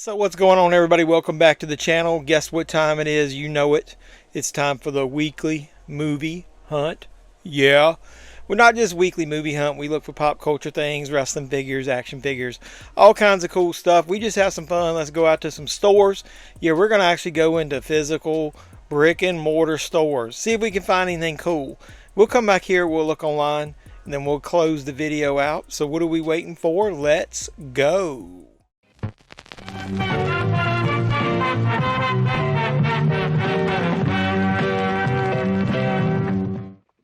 So what's going on, everybody? Welcome back to the channel. Guess what time it is? You know it. It's time for the weekly movie hunt. Yeah. Well, not just weekly movie hunt. We look for pop culture things, wrestling figures, action figures, all kinds of cool stuff. We just have some fun. Let's go out to some stores. Yeah, we're going to actually go into physical brick and mortar stores. See if we can find anything cool. We'll come back here. We'll look online. And then we'll close the video out. So what are we waiting for? Let's go.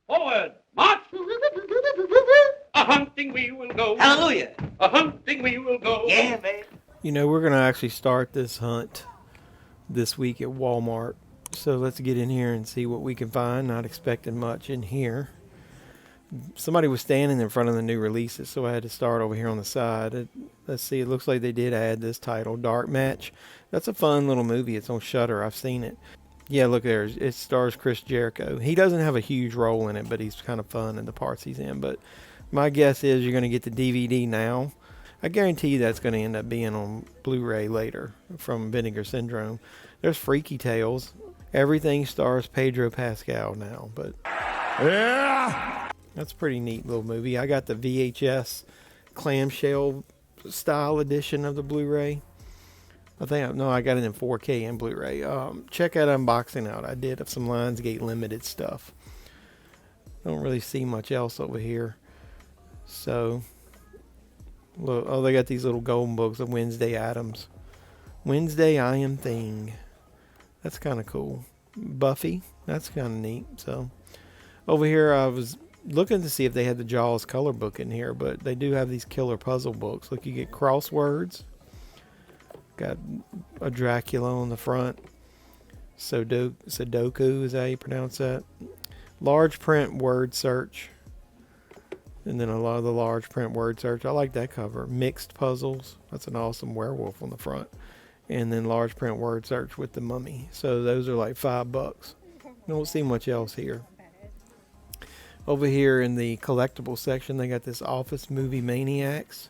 Forward, march! A hunting we will go. Hallelujah! A hunting we will go. Yeah, man. You know, we're going to actually start this hunt this week at Walmart. So let's get in here and see what we can find. Not expecting much in here. Somebody was standing in front of the new releases, so I had to start over here on the side. Let's see, it looks like they did add this title, Dark Match. That's a fun little movie. It's on Shudder. I've seen it. Yeah, look there. It stars Chris Jericho. He doesn't have a huge role in it, but he's kind of fun in the parts he's in. But my guess is you're going to get the DVD now. I guarantee you that's going to end up being on Blu-ray later from Vinegar Syndrome. There's Freaky Tales. Everything stars Pedro Pascal now, but yeah, that's a pretty neat little movie. I got the VHS clamshell style edition of the Blu-ray. I got it in 4K and Blu-ray. Check that unboxing out I did of some Lionsgate Limited stuff. Don't really see much else over here. So, look, oh, they got these little golden books of Wednesday Addams. Wednesday I Am Thing. That's kind of cool. Buffy. That's kind of neat. So, over here I was looking to see if they had the Jaws color book in here, but they do have these killer puzzle books. Look, you get crosswords. Got a Dracula on the front. Sudoku is how you pronounce that. Large print word search. And then a lot of the large print word search. I like that cover. Mixed puzzles. That's an awesome werewolf on the front. And then large print word search with the mummy. So those are like $5. Don't see much else here. Over here in the collectible section, they got this Office Movie Maniacs.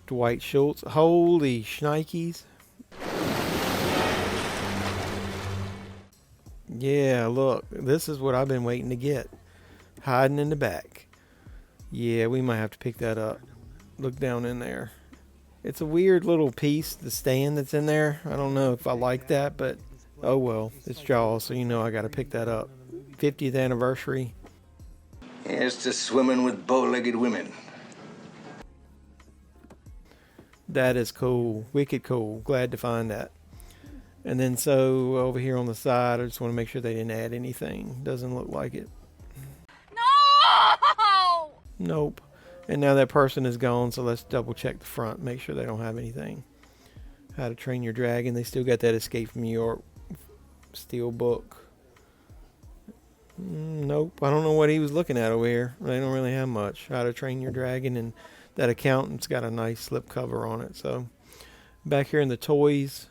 Dwight Schultz. Holy shnikes. Yeah, look. This is what I've been waiting to get. Hiding in the back. Yeah, we might have to pick that up. Look down in there. It's a weird little piece, the stand that's in there. I don't know if I like that, but oh well. It's Jaws, so you know I got to pick that up. 50th anniversary. Here's to swimming with bow-legged women. That is cool. Wicked cool. Glad to find that. And then so over here on the side, I just want to make sure they didn't add anything. Doesn't look like it. No! Nope. And now that person is gone, so let's double check the front. Make sure they don't have anything. How to Train Your Dragon. They still got that Escape from New York Steelbook. Nope. I don't know what he was looking at over here. They don't really have much. How to Train Your Dragon, and that Accountant's got a nice slipcover on it. So back here in the toys,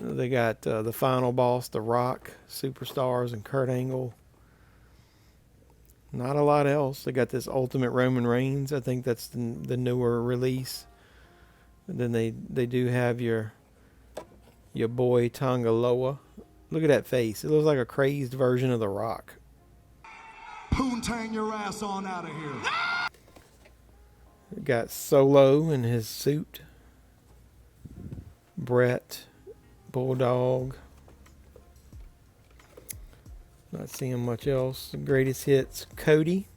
they got the final boss, The Rock, Superstars, and Kurt Angle. Not a lot else. They got this Ultimate Roman Reigns. I think that's the newer release. And then they do have your boy Tongaloa. Look at that face. It looks like a crazed version of The Rock. Poontang your ass on out of here. Got Solo in his suit. Brett, Bulldog. Not seeing much else. The greatest hits, Cody.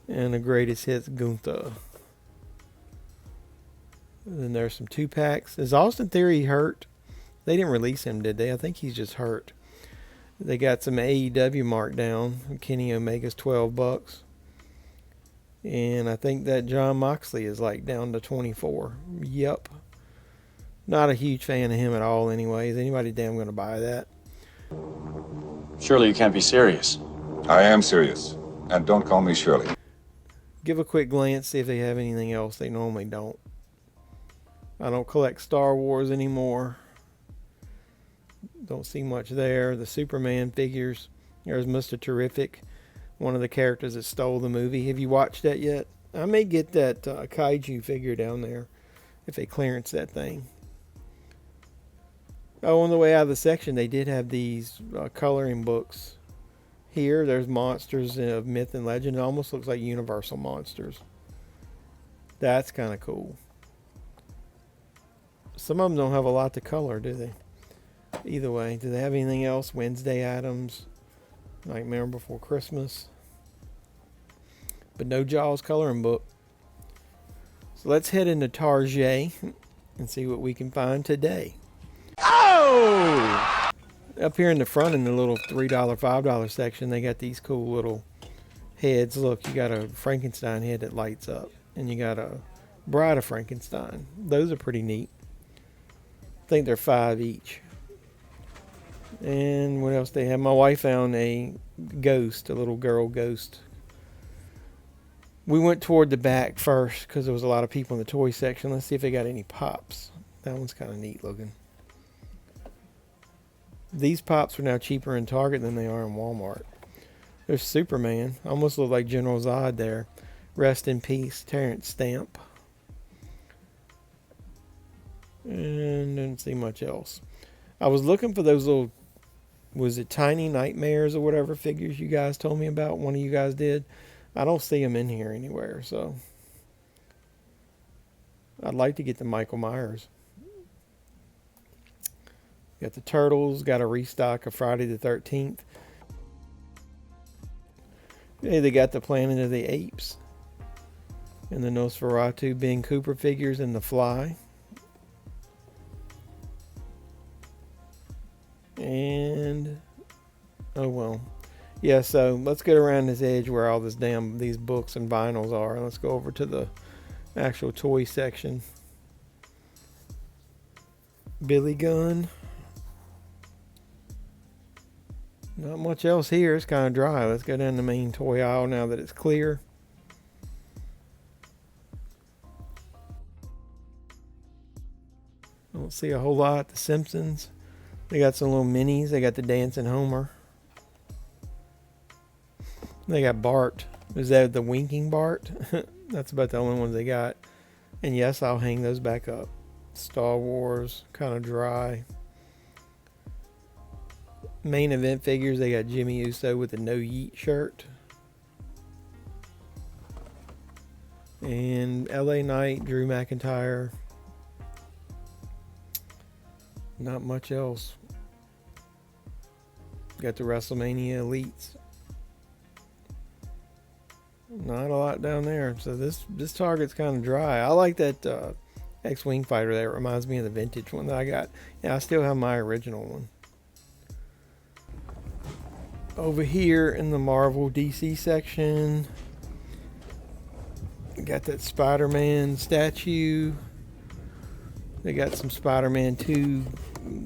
And the greatest hits, Gunther. And then there's some 2-packs. Is Austin Theory hurt? They didn't release him, did they? I think he's just hurt. They got some AEW markdown. Kenny Omega's $12. And I think that John Moxley is like down to 24. Yep. Not a huge fan of him at all anyway. Is anybody damn going to buy that? Surely you can't be serious. I am serious. And don't call me Shirley. Give a quick glance, see if they have anything else. They normally don't. I don't collect Star Wars anymore. Don't see much there. The Superman figures. There's Mr. Terrific, one of the characters that stole the movie. Have you watched that yet? I may get that kaiju figure down there if they clearance that thing. Oh, on the way out of the section, they did have these coloring books. Here, there's Monsters of Myth and Legend. It almost looks like Universal Monsters. That's kind of cool. Some of them don't have a lot to color, do they? Either way, do they have anything else? Wednesday Addams, Nightmare Before Christmas. But no Jaws coloring book. So let's head into Target and see what we can find today. Oh! Up here in the front in the little $3, $5 section, they got these cool little heads. Look, you got a Frankenstein head that lights up. And you got a Bride of Frankenstein. Those are pretty neat. I think they're $5 each. And what else they have? My wife found a ghost, a little girl ghost. We went toward the back first because there was a lot of people in the toy section. Let's see if they got any pops. That one's kind of neat looking. These pops are now cheaper in Target than they are in Walmart. There's Superman. Almost look like General Zod there. Rest in peace, Terrence Stamp. And didn't see much else. I was looking for those little, was it Tiny Nightmares or whatever figures you guys told me about? One of you guys did. I don't see them in here anywhere, so I'd like to get the Michael Myers. Got the Turtles, got a restock of Friday the 13th. Hey, they got the Planet of the Apes. And the Nosferatu Ben Cooper figures and the Fly. And, oh well. Yeah, so let's get around this edge where all these books and vinyls are. And let's go over to the actual toy section. Billy Gunn. Not much else here. It's kind of dry. Let's go down the main toy aisle now that it's clear. I don't see a whole lot. The Simpsons. They got some little minis. They got the Dancing Homer. They got Bart. Is that the Winking Bart? That's about the only ones they got. And yes, I'll hang those back up. Star Wars. Kind of dry. Main event figures. They got Jimmy Uso with the No Yeet shirt. And LA Knight. Drew McIntyre. Not much else. Got the WrestleMania Elites. Not a lot down there. So this Target's kind of dry. I like that X-Wing fighter there. It reminds me of the vintage one that I got. Yeah, I still have my original one. Over here in the Marvel DC section, got that Spider-Man statue. They got some Spider-Man 2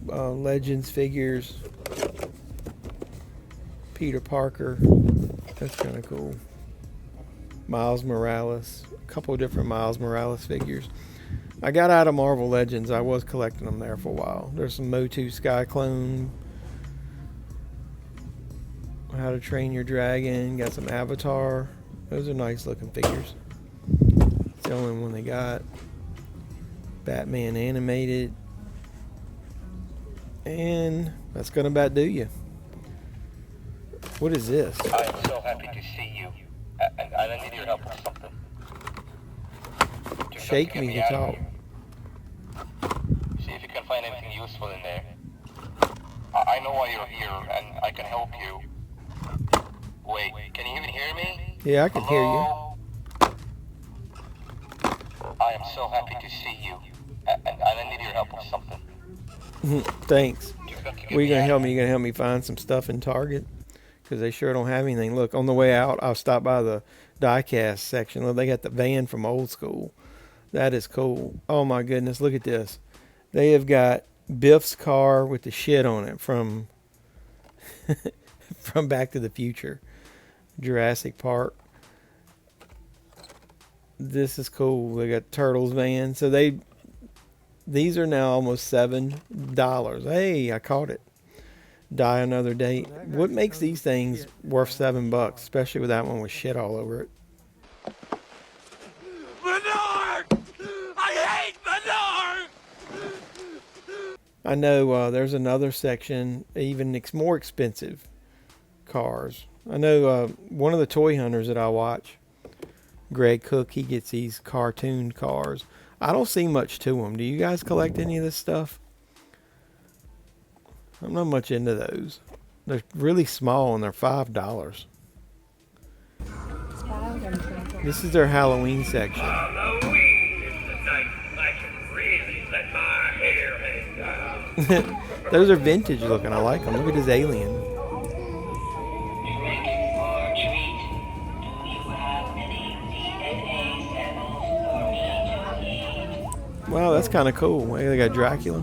Legends figures. Peter Parker. That's kind of cool. Miles Morales. A couple of different Miles Morales figures. I got out of Marvel Legends. I was collecting them there for a while. There's some Motu Sky Clone. How to Train Your Dragon. Got some Avatar. Those are nice looking figures. It's the only one they got. Batman animated. And that's gonna about do you. What is this? I am so happy to see you. And I need your help with something. Shake me to talk. See if you can find anything useful in there. I know why you're here, and I can help you. Wait, can you even hear me? Yeah, I can hear you. I am so happy to see you. And I need your help with something. Thanks. Well, you gonna help me? You gonna help me find some stuff in Target? Because they sure don't have anything. Look, on the way out, I'll stop by the diecast section. Look, they got the van from Old School. That is cool. Oh my goodness, look at this. They have got Biff's car with the shit on it from from Back to the Future, Jurassic Park. This is cool. They got Turtles van. So these are now almost $7. Hey, I caught it. Die Another Day. What makes these things worth $7, especially with that one with shit all over it? Bernard! I hate Bernard! I know there's another section, even more expensive cars. I know one of the toy hunters that I watch, Greg Cook, he gets these cartoon cars. I don't see much to them. Do you guys collect any of this stuff? I'm not much into those. They're really small and they're $5. This is their Halloween section. Halloween is the night I can really let my hair hang down. Those are vintage looking. I like them. Look at this alien. Wow, that's kind of cool. Hey, they got Dracula.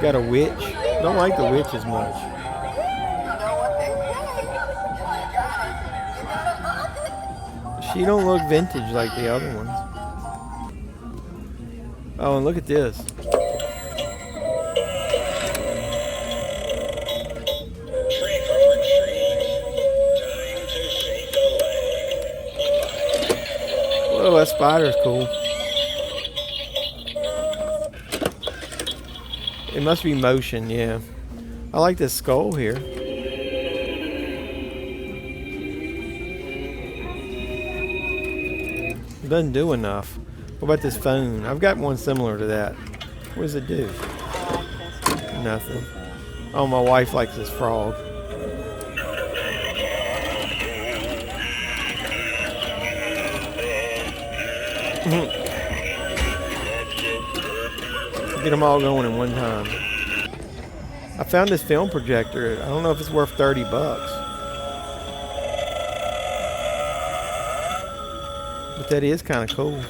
Got a witch. Don't like the witch as much. She don't look vintage like the other ones. Oh, and look at this. Whoa, that spider's cool. It must be motion, yeah. I like this skull here. It doesn't do enough. What about this phone? I've got one similar to that. What does it do? Nothing. Oh, my wife likes this frog. Get them all going in one time. I found this film projector. I don't know if it's worth $30. But that is kind of cool.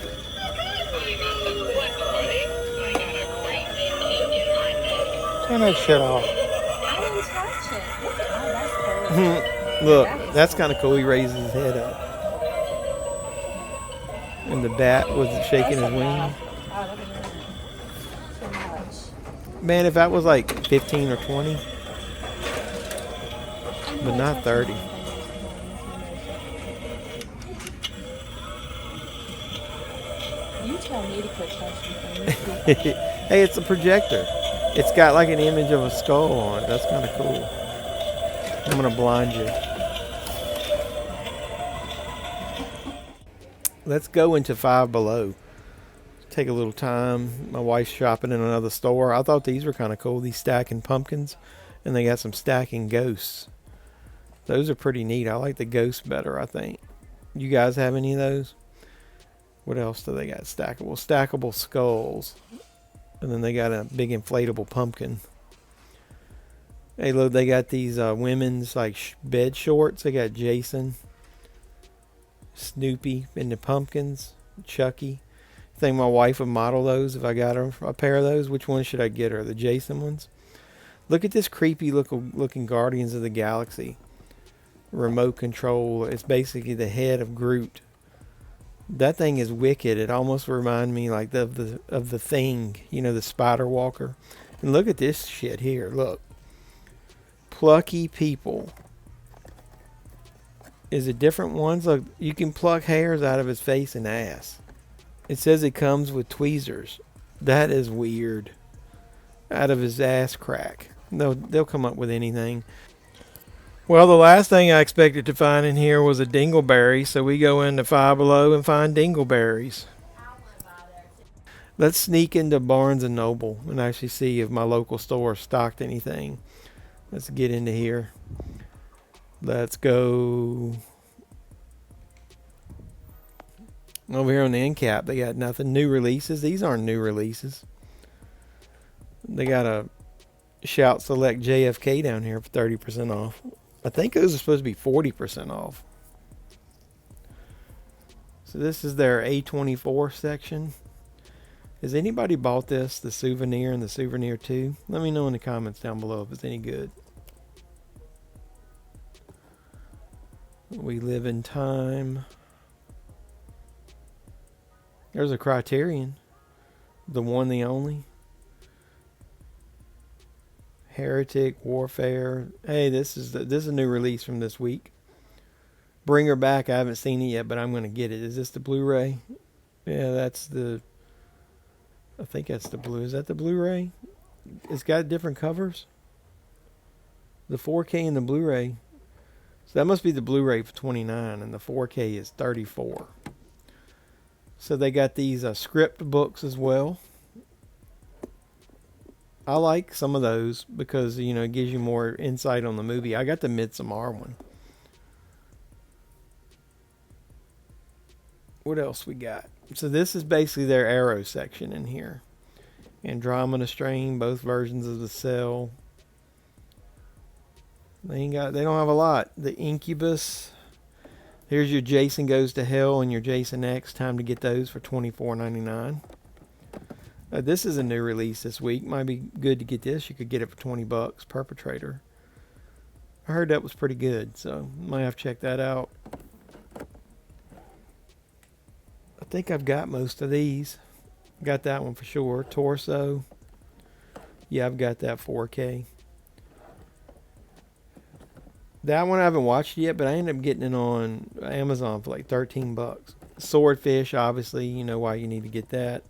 Turn that shit off. I didn't touch it. Oh, that's cool. Look, that's kind of cool. He raises his head up. And the bat was shaking his wings. Man, if that was like 15 or 20, but not 30. You tell me to quit touching things. Hey, it's a projector. It's got like an image of a skull on it. That's kind of cool. I'm going to blind you. Let's go into Five Below. Take a little time. My wife's shopping in another store. I thought these were kind of cool. These stacking pumpkins. And they got some stacking ghosts. Those are pretty neat. I like the ghosts better, I think. You guys have any of those? What else do they got? Stackable skulls. And then they got a big inflatable pumpkin. Hey, look, they got these women's like bed shorts. They got Jason, Snoopy, and the pumpkins, Chucky. I think my wife would model those if I got her a pair of those. Which one should I get her? The Jason ones? Look at this creepy looking Guardians of the Galaxy remote control. It's basically the head of Groot. That thing is wicked. It almost reminds me like of the Thing, you know, the Spider Walker. And look at this shit here. Look, plucky people. Is it different ones? Look, you can pluck hairs out of his face and ass. It says it comes with tweezers. That is weird. Out of his ass crack. They'll come up with anything. Well, the last thing I expected to find in here was a dingleberry, so we go into Five Below and find dingleberries. Let's sneak into Barnes & Noble and actually see if my local store stocked anything. Let's get into here. Let's go over here on the end cap. They got nothing. New releases. These aren't new releases. They got a Shout Select JFK down here for 30% off. I think those are supposed to be 40% off. So this is their A24 section. Has anybody bought this, the Souvenir and the Souvenir 2? Let me know in the comments down below if it's any good. We Live in Time. There's a Criterion. The one, the only. Heretic, Warfare. Hey, this is a new release from this week. Bring Her Back. I haven't seen it yet, but I'm going to get it. Is this the Blu-ray? Yeah, that's the. I think that's the blue. Is that the Blu-ray? It's got different covers. The 4K and the Blu-ray. So that must be the Blu-ray for 29, and the 4K is 34. So they got these script books as well. I like some of those because, you know, it gives you more insight on the movie. I got the Midsommar one. What else we got? So this is basically their Arrow section in here. Andromeda Strain, both versions of the Cell. They don't have a lot. The Incubus. Here's your Jason Goes to Hell and your Jason X. Time to get those for $24.99. This is a new release this week. Might be good to get this. You could get it for $20. Perpetrator. I heard that was pretty good, so might have to check that out. I think I've got most of these. Got that one for sure. Torso. Yeah, I've got that 4K. That one I haven't watched yet, but I ended up getting it on Amazon for like $13. Swordfish, obviously, you know why you need to get that.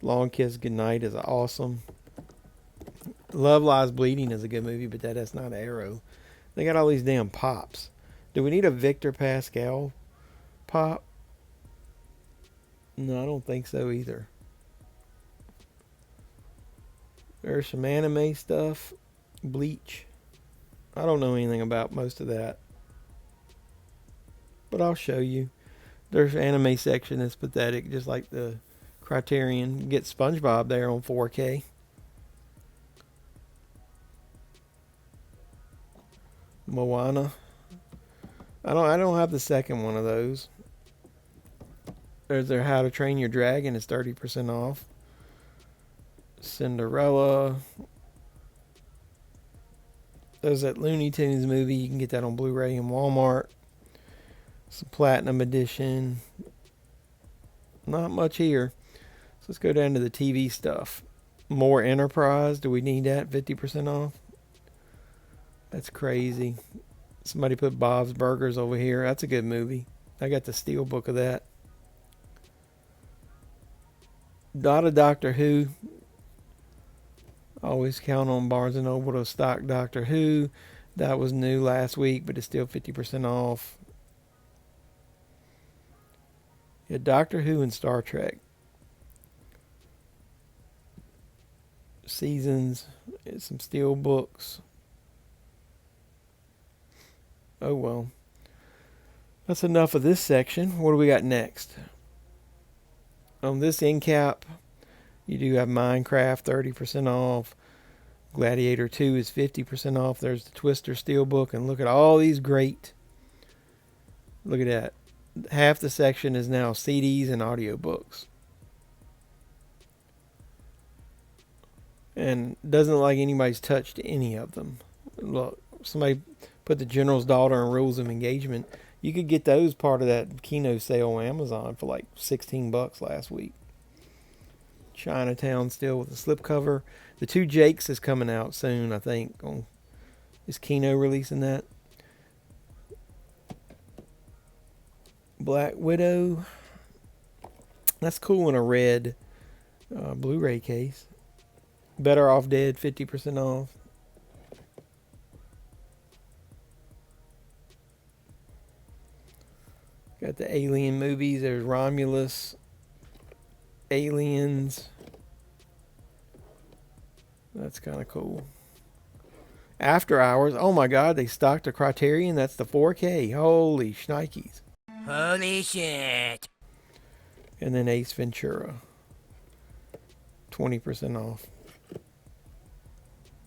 Long Kiss Goodnight is awesome. Love Lies Bleeding is a good movie, but that's not Arrow. They got all these damn pops. Do we need a Victor Pascal pop? No, I don't think so either. There's some anime stuff. Bleach. I don't know anything about most of that, but I'll show you. There's an anime section that's pathetic, just like the Criterion. You get SpongeBob there on 4K. Moana. I don't have the second one of those. There's their How to Train Your Dragon is 30% off. Cinderella. There's that Looney Tunes movie. You can get that on Blu-ray in Walmart. Some Platinum Edition. Not much here. So let's go down to the TV stuff. More Enterprise. Do we need that? 50% off? That's crazy. Somebody put Bob's Burgers over here. That's a good movie. I got the Steelbook of that. Not a Doctor Who. Always count on Barnes & Noble to stock Doctor Who. That was new last week, but it's still 50% off. Yeah, Doctor Who and Star Trek. Seasons. Some steel books. Oh well. That's enough of this section. What do we got next? On this end cap, you do have Minecraft 30% off. Gladiator 2 is 50% off. There's the Twister Steelbook. And look at all these great. Look at that. Half the section is now CDs and audiobooks. And doesn't look like anybody's touched any of them. Look, somebody put The General's Daughter and Rules of Engagement. You could get those part of that Kino sale on Amazon for like $16 last week. Chinatown still with the slipcover. The Two Jakes is coming out soon, I think. Is Kino releasing that? Black Widow. That's cool in a red Blu-ray case. Better Off Dead, 50% off. Got the Alien movies. There's Romulus. Aliens. That's kind of cool. After Hours. Oh my god, they stocked a Criterion. That's the 4K. Holy shnikes. Holy shit. And then Ace Ventura. 20% off.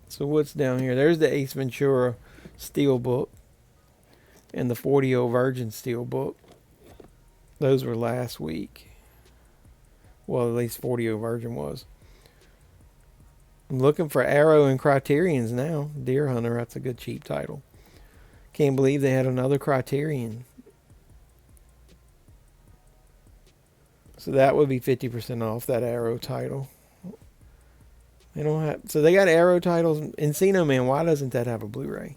So what's down here? There's the Ace Ventura Steelbook. And the 40 Virgin Steelbook. Those were last week. Well, at least 40 Virgin was. I'm looking for Arrow and Criterions now. Deer Hunter, that's a good cheap title. Can't believe they had another Criterion. So that would be 50% off that Arrow title. They don't have, so they got Arrow titles. Encino Man, why doesn't that have a Blu-ray?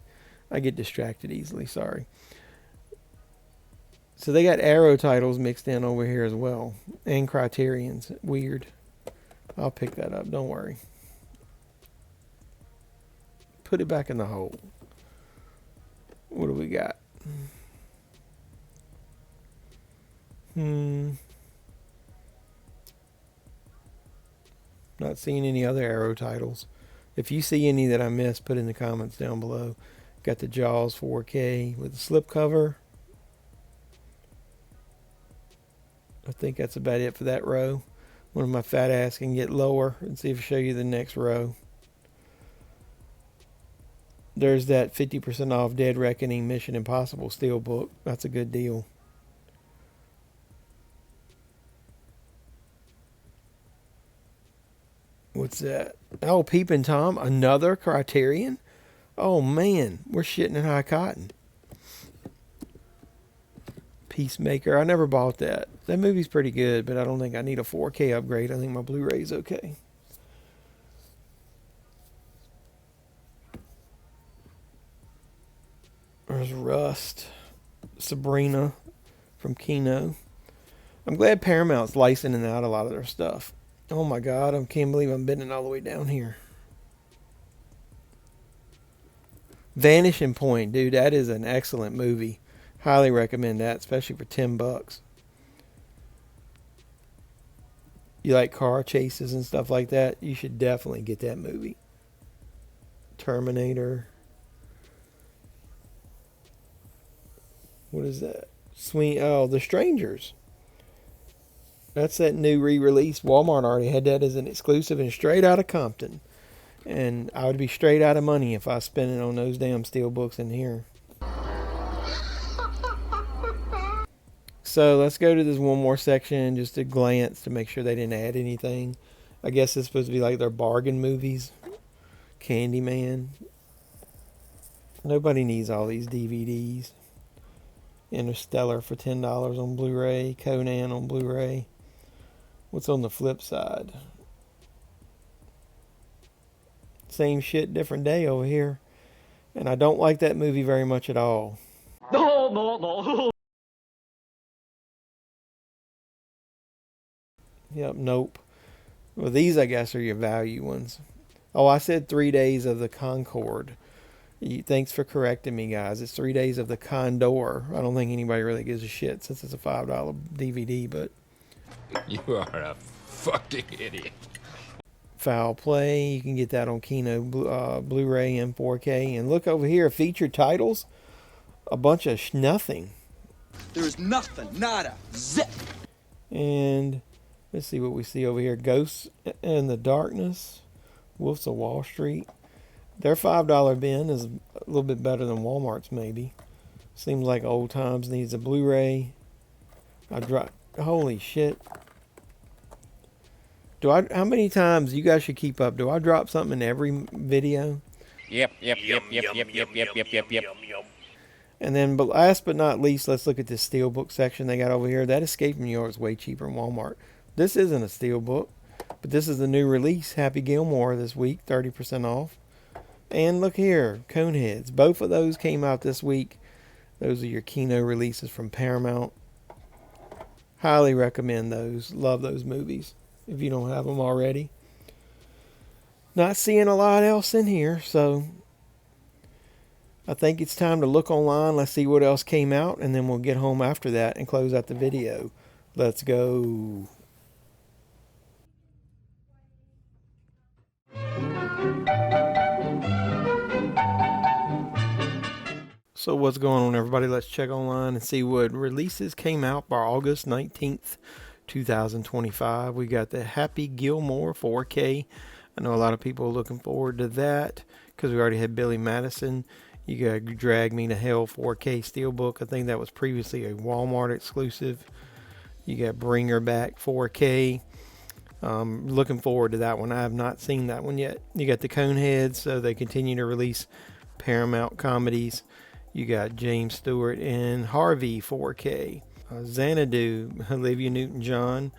I get distracted easily, sorry. So they got Arrow titles mixed in over here as well. And Criterion's. Weird. I'll pick that up. Don't worry. Put it back in the hole. What do we got? Not seeing any other Arrow titles. If you see any that I missed, put in the comments down below. Got the Jaws 4K with the slipcover. I think that's about it for that row. One of my fat ass can get lower and see if I show you the next row. There's that 50% off Dead Reckoning Mission Impossible Steelbook. That's a good deal. What's that? Oh, Peepin' Tom. Another Criterion? Oh, man. We're shitting in high cotton. Peacemaker. I never bought that. That movie's pretty good, but I don't think I need a 4K upgrade. I think my Blu-ray's okay. There's Rust. Sabrina from Kino. I'm glad Paramount's licensing out a lot of their stuff. Oh my God, I can't believe I'm bending all the way down here. Vanishing Point, dude, that is an excellent movie. Highly recommend that, especially for $10. You like car chases and stuff like that, you should definitely get that movie. Terminator. What is that? Oh, The Strangers. That's that new re-release. Walmart already had that as an exclusive and straight out of Compton. And I would be straight out of money if I spent it on those damn Steelbooks in here. So let's go to this one more section just to glance to make sure they didn't add anything. I guess it's supposed to be like their bargain movies. Candyman. Nobody needs all these DVDs. Interstellar for $10 on Blu-ray. Conan on Blu-ray. What's on the flip side? Same shit, different day over here. And I don't like that movie very much at all. No. Yep, nope. Well, these, I guess, are your value ones. Oh, I said 3 days of the Concorde. Thanks for correcting me, guys. It's 3 days of the Condor. I don't think anybody really gives a shit since it's a $5 DVD, but... You are a fucking idiot. Foul Play. You can get that on Kino Blu-ray and 4K. And look over here, featured titles. A bunch of nothing. There's nothing, nada, zip. And let's see what we see over here. Ghosts in the Darkness. Wolves of Wall Street. Their $5 bin is a little bit better than Walmart's maybe. Seems like Old Times needs a Blu-ray. Holy shit. How many times, you guys should keep up, do I drop something in every video? Yep. And then, but last but not least, let's look at this Steelbook section they got over here. That Escape from New York is way cheaper in Walmart. This isn't a Steelbook, but this is the new release, Happy Gilmore, this week, 30% off. And look here, Coneheads. Both of those came out this week. Those are your Kino releases from Paramount. Highly recommend those. Love those movies if you don't have them already. Not seeing a lot else in here, so I think it's time to look online. Let's see what else came out, and then we'll get home after that and close out the video. Let's go. So what's going on, everybody? Let's check online and see what releases came out by August 19th, 2025. We got the Happy Gilmore 4K. I know a lot of people are looking forward to that because we already had Billy Madison. You got Drag Me to Hell 4K Steelbook. I think that was previously a Walmart exclusive. You got Bring Her Back 4K. Looking forward to that one. I have not seen that one yet. You got the Coneheads, so they continue to release Paramount comedies. You got James Stewart and Harvey 4K. Xanadu, Olivia Newton-John.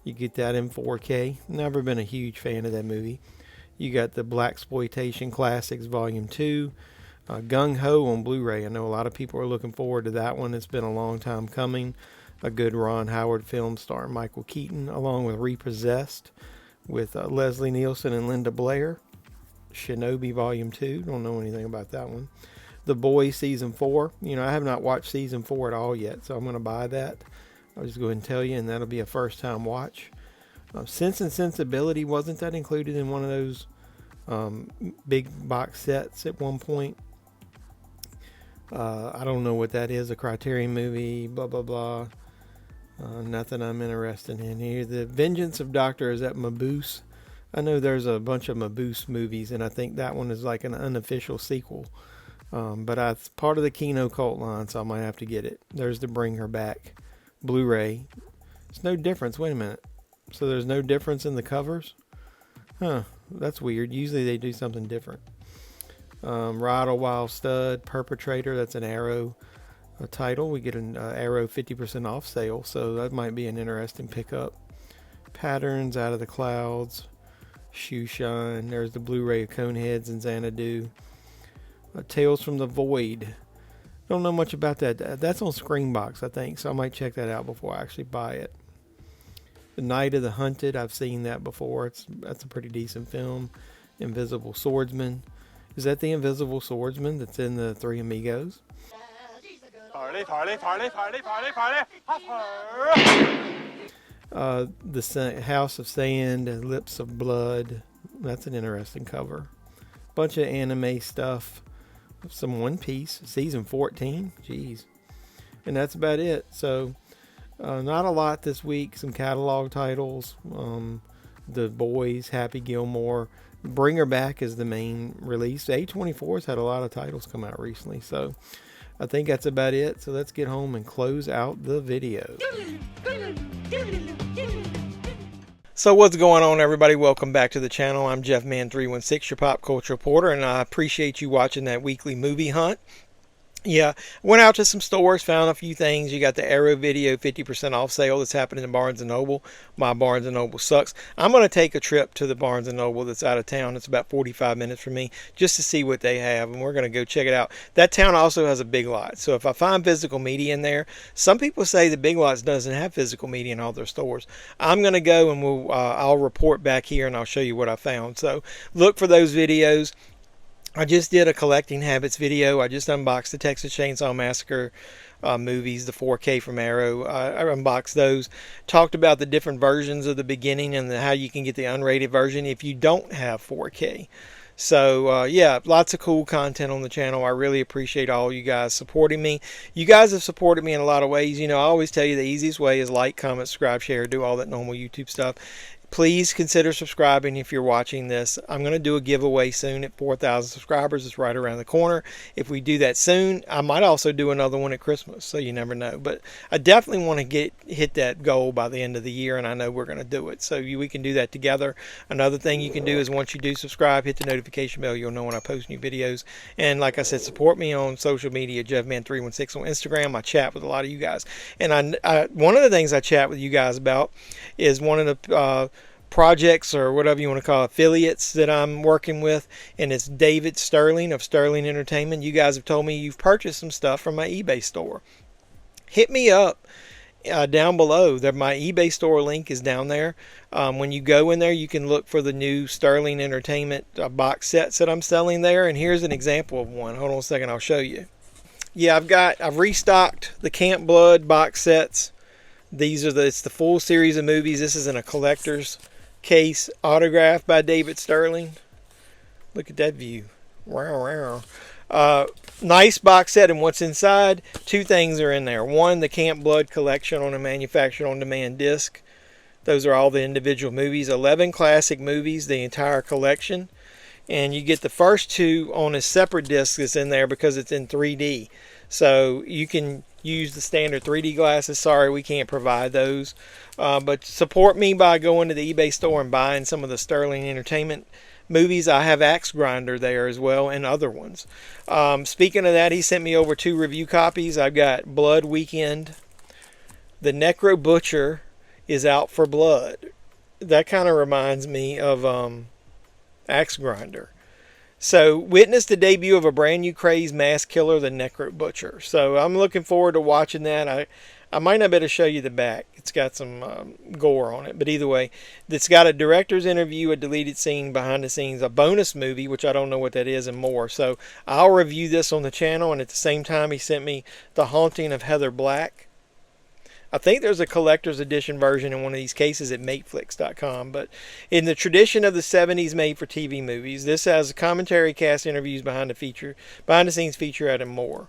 You get that in 4K. Never been a huge fan of that movie. You got the Blaxploitation Classics Volume 2. Gung Ho on Blu-ray. I know a lot of people are looking forward to that one. It's been a long time coming. A good Ron Howard film starring Michael Keaton, along with Repossessed with Leslie Nielsen and Linda Blair. Shinobi Volume 2. Don't know anything about that one. The Boys Season 4. You know, I have not watched Season 4 at all yet, so I'm going to buy that. I'll just go ahead and tell you, and that'll be a first-time watch. Sense and Sensibility, wasn't that included in one of those big box sets at one point? I don't know what that is. A Criterion movie, blah, blah, blah. Nothing I'm interested in here. The Vengeance of Dr. Is that Mabuse? I know there's a bunch of Mabuse movies, and I think that one is like an unofficial sequel. But it's part of the Kino cult line, so I might have to get it. There's the Bring Her Back Blu-ray. There's no difference. Wait a minute. So there's no difference in the covers? Huh. That's weird. Usually they do something different. Ride a Wild Stud, Perpetrator. That's an Arrow title. We get an Arrow 50% off sale, so that might be an interesting pickup. Patterns, Out of the Clouds, Shoe Shine. There's the Blu-ray of Coneheads and Xanadu. Tales from the Void. Don't know much about that. That's on Screenbox, I think, so I might check that out before I actually buy it. The Night of the Hunted. I've seen that before. That's a pretty decent film. Invisible Swordsman. Is that the Invisible Swordsman that's in the Three Amigos? Parley, parley, parley, parley, parley, parley. The House of Sand, Lips of Blood. That's an interesting cover. Bunch of anime stuff. Some One Piece. Season 14. Jeez. And that's about it. So, not a lot this week. Some catalog titles. The Boys, Happy Gilmore. Bring Her Back is the main release. A24's had a lot of titles come out recently. So, I think that's about it. So, let's get home and close out the video. So what's going on, everybody? Welcome back to the channel. I'm JeffMan316, your pop culture reporter, and I appreciate you watching that weekly movie hunt. Yeah, went out to some stores, found a few things. You got the Arrow Video 50% off sale that's happening in Barnes & Noble. My Barnes & Noble sucks. I'm going to take a trip to the Barnes & Noble that's out of town. It's about 45 minutes from me just to see what they have, and we're going to go check it out. That town also has a Big Lots, so if I find physical media in there, some people say the Big Lots doesn't have physical media in all their stores. I'm going to go and I'll report back here and I'll show you what I found. So look for those videos. I just did a collecting habits video. I just unboxed the Texas Chainsaw Massacre movies, the 4K from Arrow. I unboxed those. Talked about the different versions of the beginning and how you can get the unrated version if you don't have 4K. So, yeah, lots of cool content on the channel. I really appreciate all you guys supporting me. You guys have supported me in a lot of ways. You know, I always tell you the easiest way is like, comment, subscribe, share, do all that normal YouTube stuff. Please consider subscribing if you're watching this. I'm going to do a giveaway soon at 4,000 subscribers. It's right around the corner. If we do that soon, I might also do another one at Christmas, so you never know. But I definitely want to hit that goal by the end of the year, and I know we're going to do it. So we can do that together. Another thing you can do is once you do subscribe, hit the notification bell. You'll know when I post new videos. And like I said, support me on social media, JeffMan316 on Instagram. I chat with a lot of you guys. And one of the things I chat with you guys about is one of the projects or whatever you want to call affiliates that I'm working with, and it's David Sterling of Sterling Entertainment. You guys have told me you've purchased some stuff from my eBay store. Hit me up down below. My eBay store link is down there. When you go in there, you can look for the new Sterling Entertainment box sets that I'm selling there, and here's an example of one. Hold on a second, I'll show you. Yeah, I've restocked the Camp Blood box sets. It's the full series of movies. This is in a collector's case, autographed by David Sterling. Look at that view. Wow, wow. Nice box set, and what's inside? Two things are in there. One, the Camp Blood collection on a manufactured on demand disc. Those are all the individual movies. 11 classic movies, the entire collection. And you get the first two on a separate disc that's in there because it's in 3D. So you can use the standard 3D glasses. Sorry, we can't provide those. But support me by going to the eBay store and buying some of the Sterling Entertainment movies. I have Axe Grinder there as well and other ones. Speaking of that, he sent me over 2 review copies. I've got Blood Weekend. The Necro Butcher is out for blood. That kind of reminds me of Axe Grinder. So, witnessed the debut of a brand new crazed mass killer, the Necro Butcher. So, I'm looking forward to watching that. I might not be able to show you the back. It's got some gore on it. But either way, it's got a director's interview, a deleted scene, behind the scenes, a bonus movie, which I don't know what that is, and more. So, I'll review this on the channel. And at the same time, he sent me The Haunting of Heather Black. I think there's a collector's edition version in one of these cases at mateflix.com. But in the tradition of the 70s made-for-TV movies, this has commentary, cast interviews, behind the scenes featurette, and more.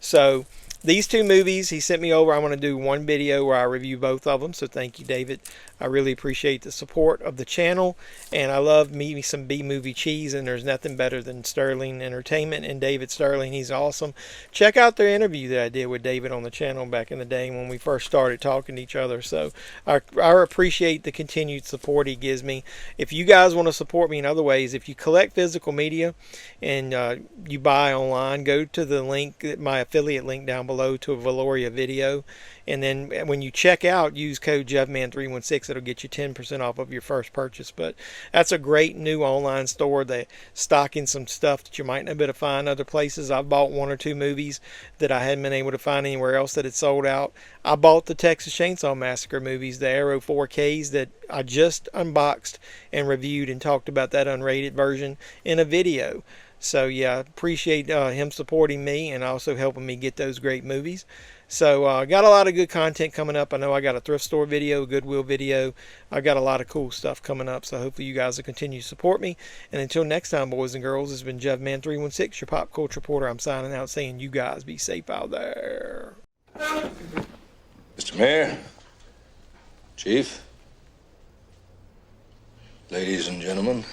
So these two movies he sent me over. I'm going to do one video where I review both of them. So thank you, David. I really appreciate the support of the channel, and I love me some B-movie cheese, and there's nothing better than Sterling Entertainment and David Sterling. He's awesome. Check out the interview that I did with David on the channel back in the day when we first started talking to each other. So I appreciate the continued support he gives me. If you guys want to support me in other ways, if you collect physical media and you buy online, go to the link, my affiliate link down below, to a Valoria video. And then when you check out, use code JeffMan316. It'll get you 10% off of your first purchase. But that's a great new online store. They stocking some stuff that you might not be able to find other places. I've bought one or two movies that I hadn't been able to find anywhere else that had sold out. I bought the Texas Chainsaw Massacre movies, the Arrow 4Ks that I just unboxed and reviewed and talked about that unrated version in a video. So yeah, appreciate him supporting me and also helping me get those great movies. So got a lot of good content coming up. I know I got a thrift store video, a Goodwill video. I got a lot of cool stuff coming up. So hopefully you guys will continue to support me. And until next time, boys and girls, this has been JeffMan316, your pop culture reporter. I'm signing out saying you guys be safe out there. Mr. Mayor, Chief, ladies and gentlemen.